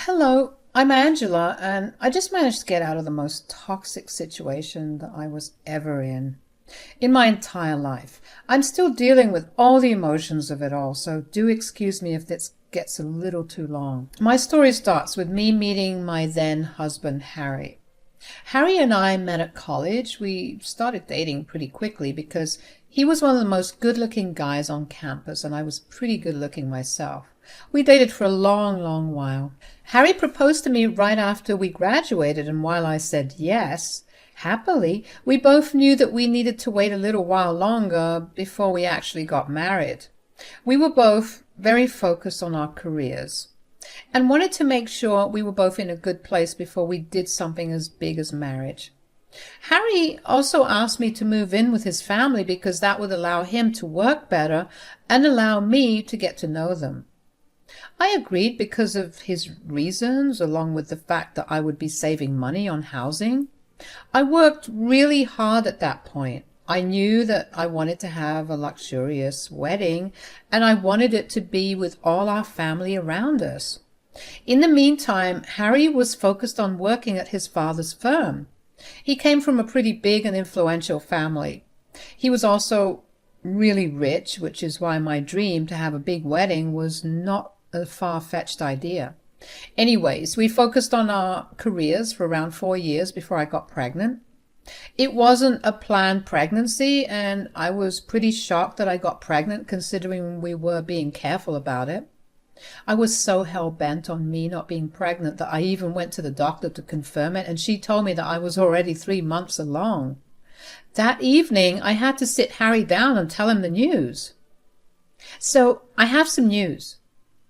Hello, I'm Angela, and I just managed to get out of the most toxic situation that I was ever in my entire life. I'm still dealing with all the emotions of it all, so do excuse me if this gets a little too long. My story starts with me meeting my then husband, Harry. Harry and I met at college. We started dating pretty quickly because he was one of the most good-looking guys on campus, and I was pretty good-looking myself. We dated for a long, long while. Harry proposed to me right after we graduated, and while I said yes, happily, we both knew that we needed to wait a little while longer before we actually got married. We were both very focused on our careers and wanted to make sure we were both in a good place before we did something as big as marriage. Harry also asked me to move in with his family because that would allow him to work better and allow me to get to know them. I agreed because of his reasons, along with the fact that I would be saving money on housing. I worked really hard at that point. I knew that I wanted to have a luxurious wedding, and I wanted it to be with all our family around us. In the meantime, Harry was focused on working at his father's firm. He came from a pretty big and influential family. He was also really rich, which is why my dream to have a big wedding was not a far-fetched idea. Anyways, we focused on our careers for around 4 years before I got pregnant. It wasn't a planned pregnancy, and I was pretty shocked that I got pregnant considering we were being careful about it. I was so hell-bent on me not being pregnant that I even went to the doctor to confirm it, and she told me that I was already 3 months along. That evening, I had to sit Harry down and tell him the news. So, I have some news.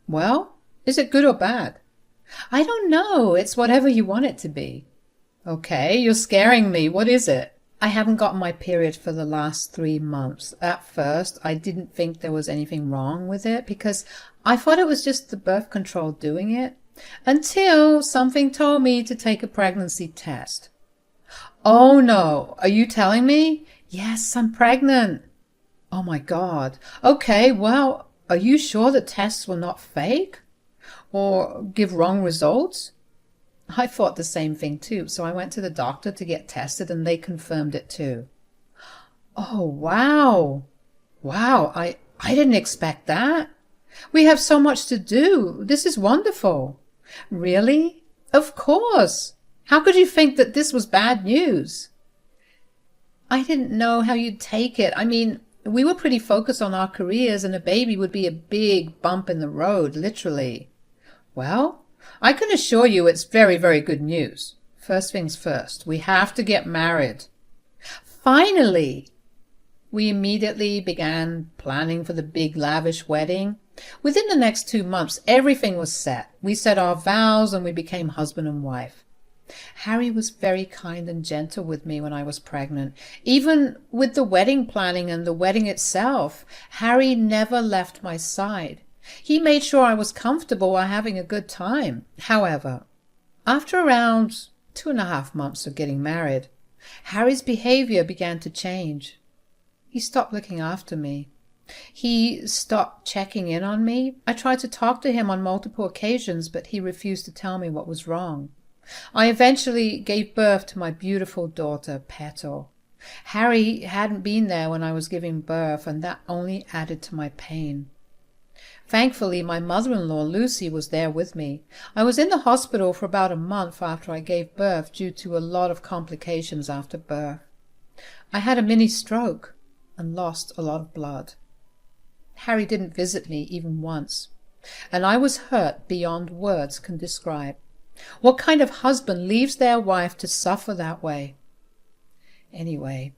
Well, is it good or bad? I don't know. It's whatever you want it to be. Okay, you're scaring me. What is it? I haven't gotten my period for the last 3 months. At first, I didn't think there was anything wrong with it because I thought it was just the birth control doing it, until something told me to take a pregnancy test. Oh no, are you telling me? Yes, I'm pregnant. Oh my God. Okay, well, are you sure the tests were not fake? Or give wrong results? I thought the same thing too, so I went to the doctor to get tested and they confirmed it too. Oh, wow. Wow, I didn't expect that. We have so much to do. This is wonderful. Really? Of course. How could you think that this was bad news? I didn't know how you'd take it. I mean, we were pretty focused on our careers, and a baby would be a big bump in the road, literally. Well, I can assure you it's very, very good news. First things first, we have to get married. Finally! We immediately began planning for the big, lavish wedding. Within the next 2 months, everything was set. We said our vows and we became husband and wife. Harry was very kind and gentle with me when I was pregnant. Even with the wedding planning and the wedding itself, Harry never left my side. He made sure I was comfortable while having a good time. However, after around 2.5 months of getting married, Harry's behavior began to change. He stopped looking after me. He stopped checking in on me. I tried to talk to him on multiple occasions, but he refused to tell me what was wrong. I eventually gave birth to my beautiful daughter, Petal. Harry hadn't been there when I was giving birth, and that only added to my pain. Thankfully, my mother-in-law, Lucy, was there with me. I was in the hospital for about a month after I gave birth due to a lot of complications after birth. I had a mini stroke and lost a lot of blood. Harry didn't visit me even once, and I was hurt beyond words can describe. What kind of husband leaves their wife to suffer that way? Anyway,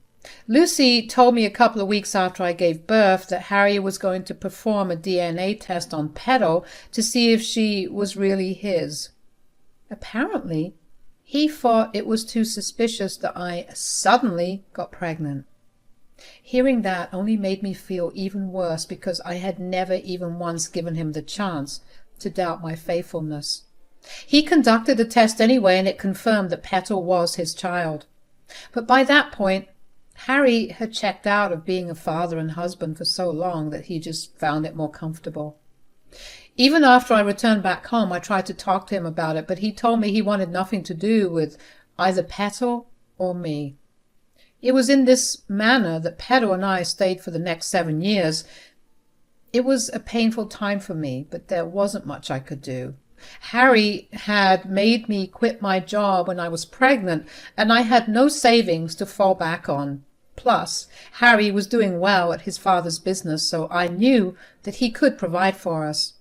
Lucy told me a couple of weeks after I gave birth that Harry was going to perform a DNA test on Petal to see if she was really his. Apparently, he thought it was too suspicious that I suddenly got pregnant. Hearing that only made me feel even worse because I had never even once given him the chance to doubt my faithfulness. He conducted the test anyway, and it confirmed that Petal was his child. But by that point, Harry had checked out of being a father and husband for so long that he just found it more comfortable. Even after I returned back home, I tried to talk to him about it, but he told me he wanted nothing to do with either Petal or me. It was in this manner that Petal and I stayed for the next 7 years. It was a painful time for me, but there wasn't much I could do. Harry had made me quit my job when I was pregnant, and I had no savings to fall back on. Plus, Harry was doing well at his father's business, so I knew that he could provide for us.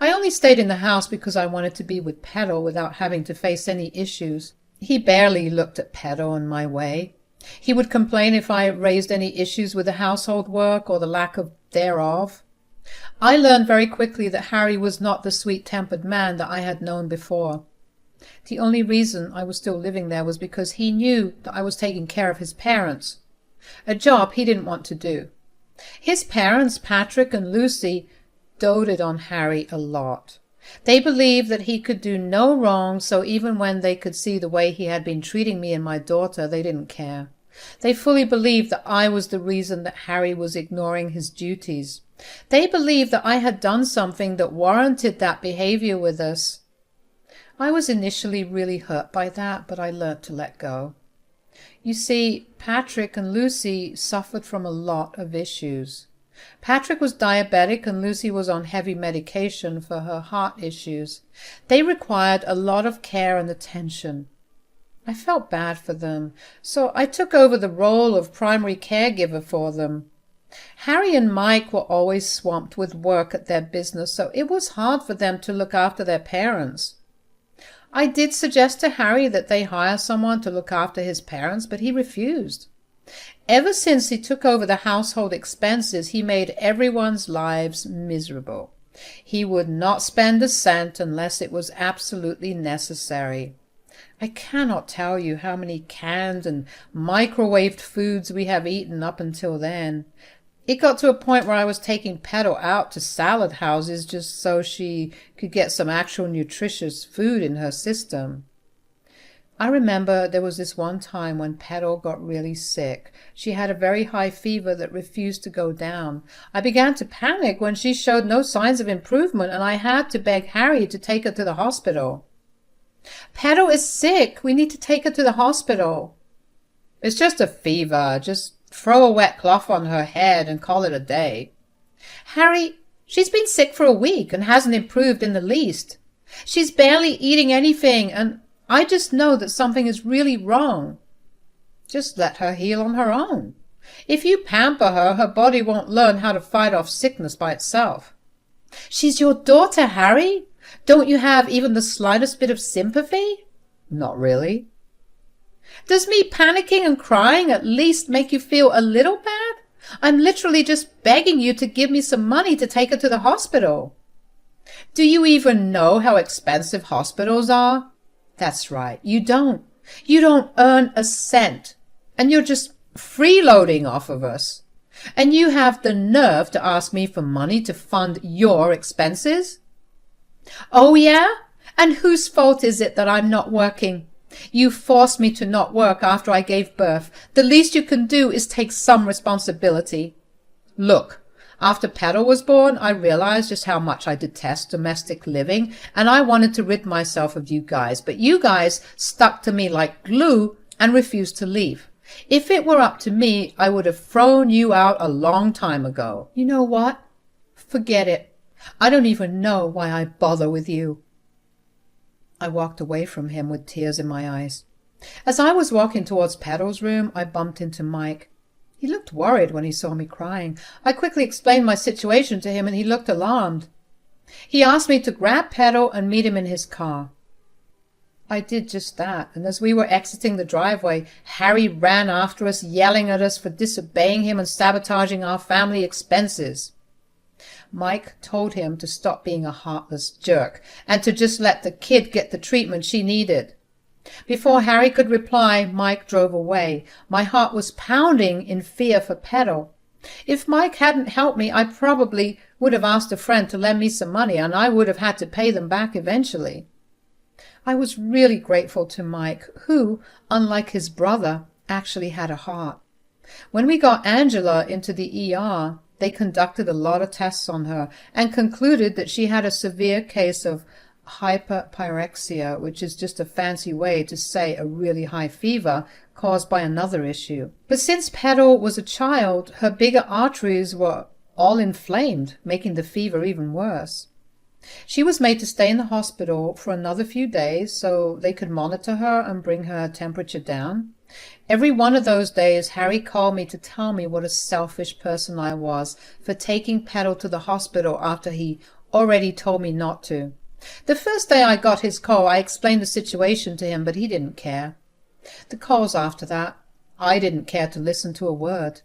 I only stayed in the house because I wanted to be with Petal without having to face any issues. He barely looked at Petal and my way. He would complain if I raised any issues with the household work or the lack of thereof. I learned very quickly that Harry was not the sweet-tempered man that I had known before. The only reason I was still living there was because he knew that I was taking care of his parents, a job he didn't want to do. His parents, Patrick and Lucy, doted on Harry a lot. They believed that he could do no wrong, so even when they could see the way he had been treating me and my daughter, they didn't care. They fully believed that I was the reason that Harry was ignoring his duties. They believed that I had done something that warranted that behavior with us. I was initially really hurt by that, but I learnt to let go. You see, Patrick and Lucy suffered from a lot of issues. Patrick was diabetic and Lucy was on heavy medication for her heart issues. They required a lot of care and attention. I felt bad for them, so I took over the role of primary caregiver for them. Harry and Mike were always swamped with work at their business, so it was hard for them to look after their parents. I did suggest to Harry that they hire someone to look after his parents, but he refused. Ever since he took over the household expenses, he made everyone's lives miserable. He would not spend a cent unless it was absolutely necessary. I cannot tell you how many canned and microwaved foods we have eaten up until then. It got to a point where I was taking Petal out to salad houses just so she could get some actual nutritious food in her system. I remember there was this one time when Petal got really sick. She had a very high fever that refused to go down. I began to panic when she showed no signs of improvement, and I had to beg Harry to take her to the hospital. "Petal is sick. We need to take her to the hospital." "It's just a fever. Just throw a wet cloth on her head and call it a day." "Harry, she's been sick for a week and hasn't improved in the least. She's barely eating anything, and I just know that something is really wrong." "Just let her heal on her own. If you pamper her, her body won't learn how to fight off sickness by itself." "She's your daughter, Harry. Don't you have even the slightest bit of sympathy?" "Not really." "Does me panicking and crying at least make you feel a little bad? I'm literally just begging you to give me some money to take her to the hospital." "Do you even know how expensive hospitals are?" "That's right, you don't. You don't earn a cent, and you're just freeloading off of us. And you have the nerve to ask me for money to fund your expenses?" "Oh, yeah? And whose fault is it that I'm not working? You forced me to not work after I gave birth. The least you can do is take some responsibility." "Look, after Petal was born, I realized just how much I detest domestic living, and I wanted to rid myself of you guys, but you guys stuck to me like glue and refused to leave. If it were up to me, I would have thrown you out a long time ago. You know what? Forget it. I don't even know why I bother with you." I walked away from him with tears in my eyes. As I was walking towards Petal's room, I bumped into Mike. He looked worried when he saw me crying. I quickly explained my situation to him, and he looked alarmed. He asked me to grab Petal and meet him in his car. I did just that, and as we were exiting the driveway, Harry ran after us, yelling at us for disobeying him and sabotaging our family expenses. Mike told him to stop being a heartless jerk and to just let the kid get the treatment she needed. Before Harry could reply, Mike drove away. My heart was pounding in fear for Petal. If Mike hadn't helped me, I probably would have asked a friend to lend me some money, and I would have had to pay them back eventually. I was really grateful to Mike, who, unlike his brother, actually had a heart. When we got Angela into the ER, They conducted a lot of tests on her and concluded that she had a severe case of hyperpyrexia, which is just a fancy way to say a really high fever caused by another issue. But since Petal was a child, her bigger arteries were all inflamed, making the fever even worse. She was made to stay in the hospital for another few days so they could monitor her and bring her temperature down. Every one of those days, Harry called me to tell me what a selfish person I was for taking Petal to the hospital after he already told me not to. The first day I got his call, I explained the situation to him, but he didn't care. The calls after that, I didn't care to listen to a word.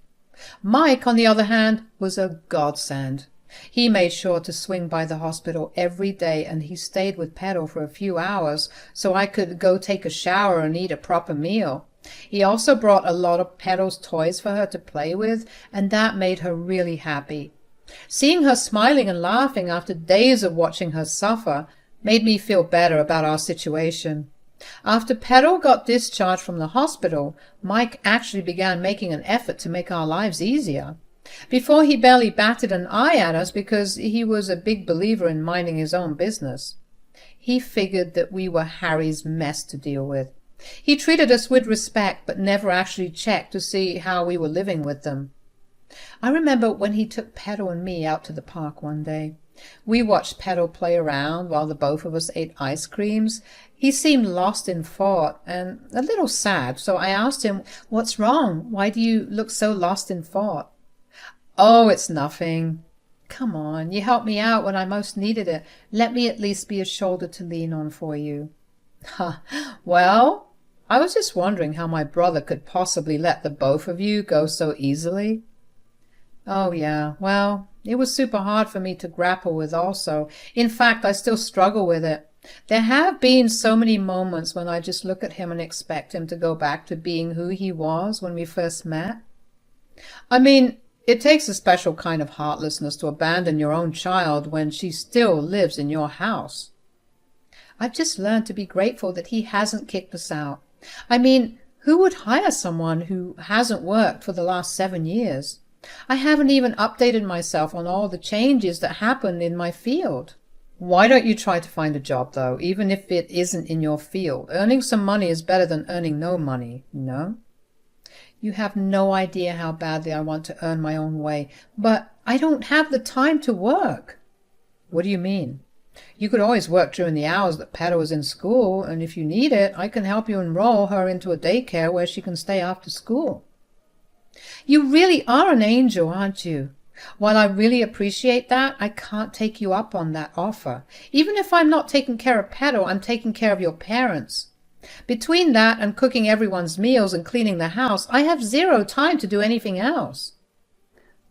Mike, on the other hand, was a godsend. He made sure to swing by the hospital every day, and he stayed with Petal for a few hours so I could go take a shower and eat a proper meal. He also brought a lot of Petal's toys for her to play with, and that made her really happy. Seeing her smiling and laughing after days of watching her suffer made me feel better about our situation. After Petal got discharged from the hospital, Mike actually began making an effort to make our lives easier. Before, he barely batted an eye at us because he was a big believer in minding his own business. He figured that we were Harry's mess to deal with. He treated us with respect, but never actually checked to see how we were living with them. I remember when he took Petal and me out to the park one day. We watched Petal play around while the both of us ate ice creams. He seemed lost in thought and a little sad, so I asked him, "What's wrong? Why do you look so lost in thought?" "Oh, it's nothing." "Come on, you helped me out when I most needed it. Let me at least be a shoulder to lean on for you." "Well, I was just wondering how my brother could possibly let the both of you go so easily." "Oh, yeah, well, it was super hard for me to grapple with also. In fact, I still struggle with it. There have been so many moments when I just look at him and expect him to go back to being who he was when we first met. I mean, it takes a special kind of heartlessness to abandon your own child when she still lives in your house." "I've just learned to be grateful that he hasn't kicked us out. I mean, who would hire someone who hasn't worked for the last 7 years? I haven't even updated myself on all the changes that happened in my field." "Why don't you try to find a job, though, even if it isn't in your field? Earning some money is better than earning no money, you know?" "You have no idea how badly I want to earn my own way, but I don't have the time to work." "What do you mean?" "You could always work during the hours that Petal is in school, and if you need it, I can help you enroll her into a daycare where she can stay after school." "You really are an angel, aren't you? While I really appreciate that, I can't take you up on that offer. Even if I'm not taking care of Petal, I'm taking care of your parents. Between that and cooking everyone's meals and cleaning the house, I have 0 time to do anything else."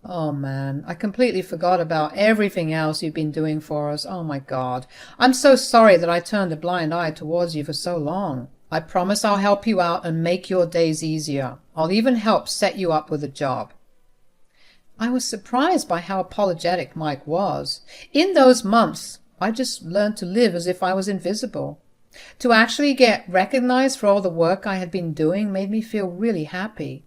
"Oh man, I completely forgot about everything else you've been doing for us. Oh my God. I'm so sorry that I turned a blind eye towards you for so long. I promise I'll help you out and make your days easier. I'll even help set you up with a job." I was surprised by how apologetic Mike was. In those months, I just learned to live as if I was invisible. To actually get recognized for all the work I had been doing made me feel really happy.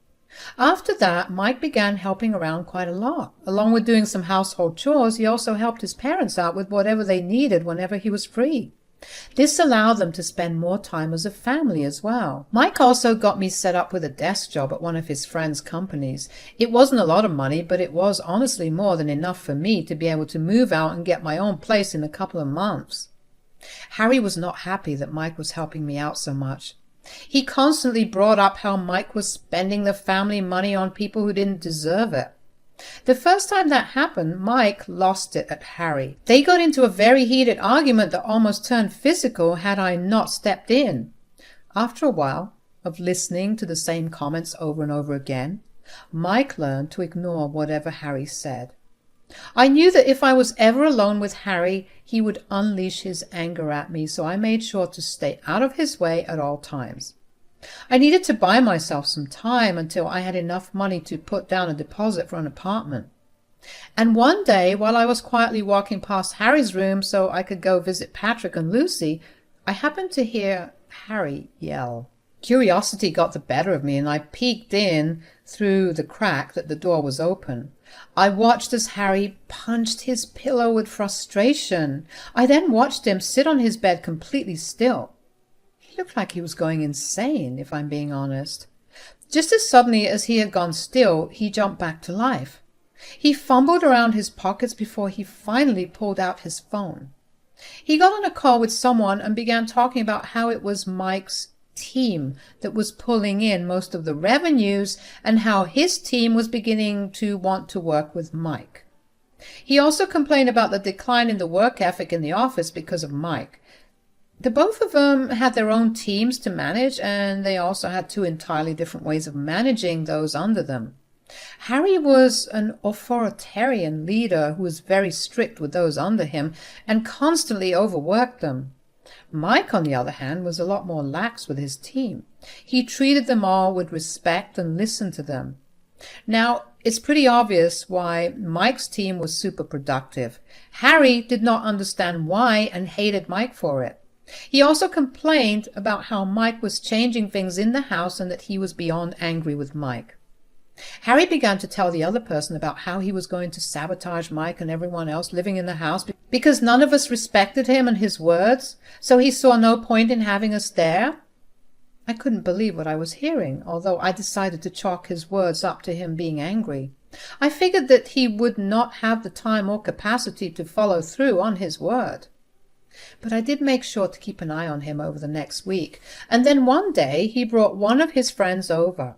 After that, Mike began helping around quite a lot. Along with doing some household chores, he also helped his parents out with whatever they needed whenever he was free. This allowed them to spend more time as a family as well. Mike also got me set up with a desk job at one of his friends' companies. It wasn't a lot of money, but it was honestly more than enough for me to be able to move out and get my own place in a couple of months. Harry was not happy that Mike was helping me out so much. He constantly brought up how Mike was spending the family money on people who didn't deserve it. The first time that happened, Mike lost it at Harry. They got into a very heated argument that almost turned physical had I not stepped in. After a while of listening to the same comments over and over again, Mike learned to ignore whatever Harry said. I knew that if I was ever alone with Harry, he would unleash his anger at me, so I made sure to stay out of his way at all times. I needed to buy myself some time until I had enough money to put down a deposit for an apartment. And one day, while I was quietly walking past Harry's room so I could go visit Patrick and Lucy, I happened to hear Harry yell. Curiosity got the better of me, and I peeked in through the crack that the door was open. I watched as Harry punched his pillow with frustration. I then watched him sit on his bed completely still. He looked like he was going insane, if I'm being honest. Just as suddenly as he had gone still, he jumped back to life. He fumbled around his pockets before he finally pulled out his phone. He got on a call with someone and began talking about how it was Mike's team that was pulling in most of the revenues and how his team was beginning to want to work with Mike. He also complained about the decline in the work ethic in the office because of Mike. The both of them had their own teams to manage, and they also had two entirely different ways of managing those under them. Harry was an authoritarian leader who was very strict with those under him and constantly overworked them. Mike, on the other hand, was a lot more lax with his team. He treated them all with respect and listened to them. Now, it's pretty obvious why Mike's team was super productive. Harry did not understand why and hated Mike for it. He also complained about how Mike was changing things in the house and that he was beyond angry with Mike. Harry began to tell the other person about how he was going to sabotage Mike and everyone else living in the house because none of us respected him and his words, so he saw no point in having us there. I couldn't believe what I was hearing, although I decided to chalk his words up to him being angry. I figured that he would not have the time or capacity to follow through on his word. But I did make sure to keep an eye on him over the next week, and then one day he brought one of his friends over.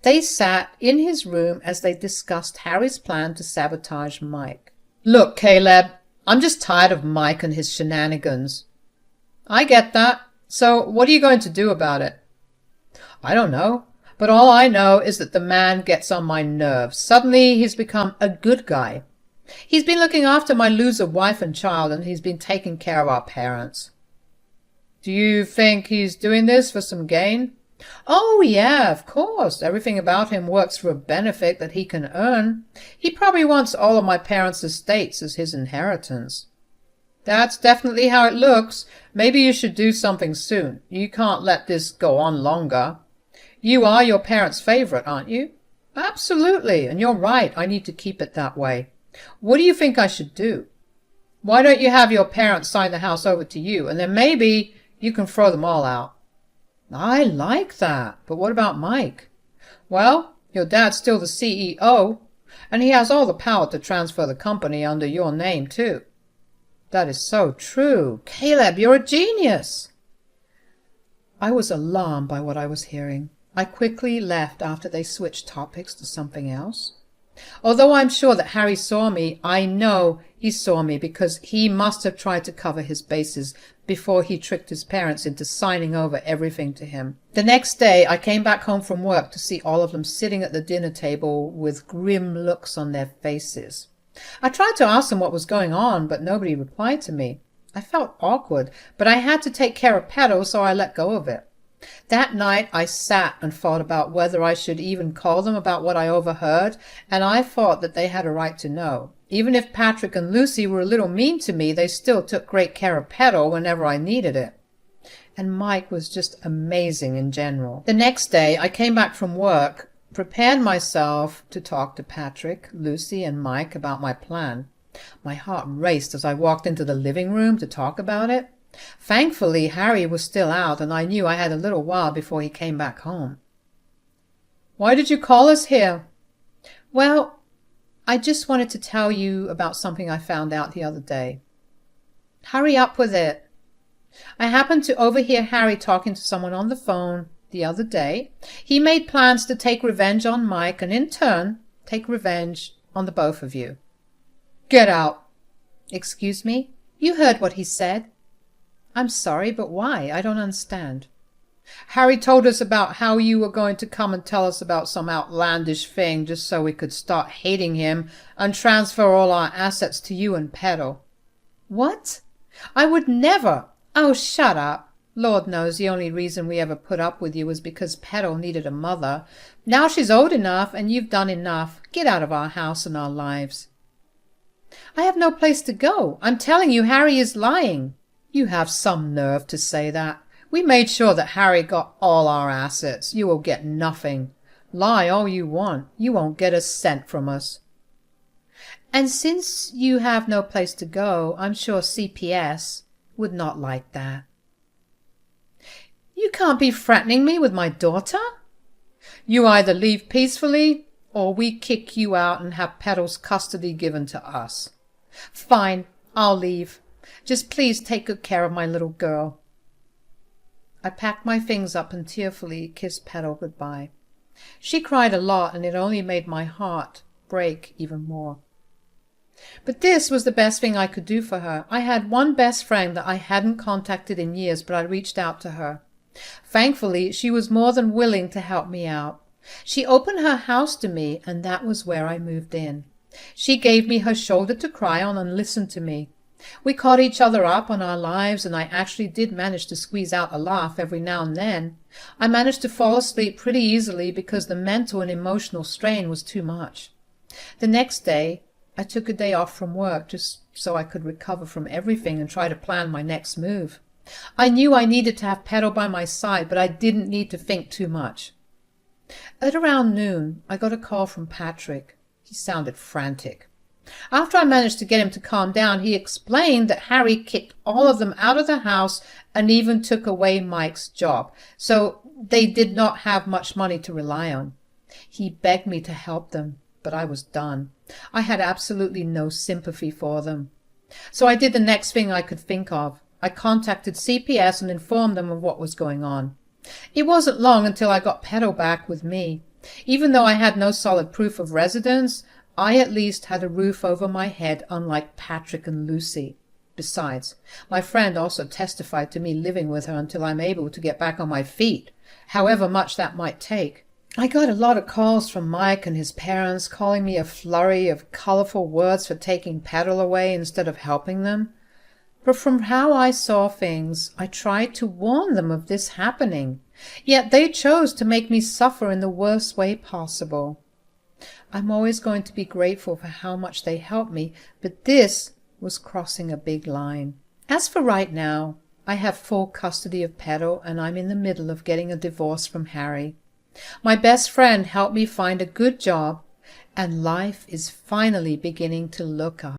They sat in his room as they discussed Harry's plan to sabotage Mike. "Look, Caleb, I'm just tired of Mike and his shenanigans." "I get that. So what are you going to do about it?" "I don't know. But all I know is that the man gets on my nerves. Suddenly he's become a good guy. He's been looking after my loser wife and child, and he's been taking care of our parents." "Do you think he's doing this for some gain?" "Oh, yeah, of course. Everything about him works for a benefit that he can earn. He probably wants all of my parents' estates as his inheritance." "That's definitely how it looks. Maybe you should do something soon. You can't let this go on longer. You are your parents' favorite, aren't you?" "Absolutely, and you're right. I need to keep it that way. What do you think I should do?" "Why don't you have your parents sign the house over to you, and then maybe you can throw them all out." "I like that. But what about Mike?" "Well, your dad's still the CEO, and he has all the power to transfer the company under your name, too." "That is so true. Caleb, you're a genius." I was alarmed by what I was hearing. I quickly left after they switched topics to something else. Although I'm sure that Harry saw me, I know he saw me because he must have tried to cover his bases before he tricked his parents into signing over everything to him. The next day I came back home from work to see all of them sitting at the dinner table with grim looks on their faces. I tried to ask them what was going on, but nobody replied to me. I felt awkward, but I had to take care of Pedro, so I let go of it. That night I sat and thought about whether I should even call them about what I overheard, and I thought that they had a right to know. Even if Patrick and Lucy were a little mean to me, they still took great care of Pedro whenever I needed it. And Mike was just amazing in general. The next day I came back from work, prepared myself to talk to Patrick, Lucy, and Mike about my plan. My heart raced as I walked into the living room to talk about it. Thankfully, Harry was still out, and I knew I had a little while before he came back home. "Why did you call us here?" "Well, I just wanted to tell you about something I found out the other day." "Hurry up with it." "I happened to overhear Harry talking to someone on the phone the other day. He made plans to take revenge on Mike and in turn take revenge on the both of you." "Get out." "Excuse me? You heard what he said." "I'm sorry, but why? I don't understand." "Harry told us about how you were going to come and tell us about some outlandish thing just so we could start hating him and transfer all our assets to you and Pedro." "What? I would never." "Oh, shut up. Lord knows the only reason we ever put up with you was because Pedro needed a mother. Now she's old enough and you've done enough. Get out of our house and our lives." "I have no place to go. I'm telling you, Harry is lying." "You have some nerve to say that. We made sure that Harry got all our assets. You will get nothing. Lie all you want. You won't get a cent from us." And since you have no place to go, I'm sure CPS would not like that. You can't be threatening me with my daughter. You either leave peacefully, or we kick you out and have Petal's custody given to us. Fine, I'll leave. Just please take good care of my little girl. I packed my things up and tearfully kissed Petal goodbye. She cried a lot, and it only made my heart break even more. But this was the best thing I could do for her. I had one best friend that I hadn't contacted in years, but I reached out to her. Thankfully, she was more than willing to help me out. She opened her house to me, and that was where I moved in. She gave me her shoulder to cry on and listened to me. We caught each other up on our lives, and I actually did manage to squeeze out a laugh every now and then. I managed to fall asleep pretty easily because the mental and emotional strain was too much. The next day, I took a day off from work just so I could recover from everything and try to plan my next move. I knew I needed to have Petal by my side, but I didn't need to think too much. At around noon, I got a call from Patrick. He sounded frantic. After I managed to get him to calm down, he explained that Harry kicked all of them out of the house and even took away Mike's job, so they did not have much money to rely on. He begged me to help them, but I was done. I had absolutely no sympathy for them. So I did the next thing I could think of. I contacted CPS and informed them of what was going on. It wasn't long until I got Petal back with me. Even though I had no solid proof of residence, I at least had a roof over my head, unlike Patrick and Lucy. Besides, my friend also testified to me living with her until I'm able to get back on my feet, however much that might take. I got a lot of calls from Mike and his parents, calling me a flurry of colorful words for taking Petal away instead of helping them. But from how I saw things, I tried to warn them of this happening. Yet they chose to make me suffer in the worst way possible. I'm always going to be grateful for how much they helped me, but this was crossing a big line. As for right now, I have full custody of Petal, and I'm in the middle of getting a divorce from Harry. My best friend helped me find a good job, and life is finally beginning to look up.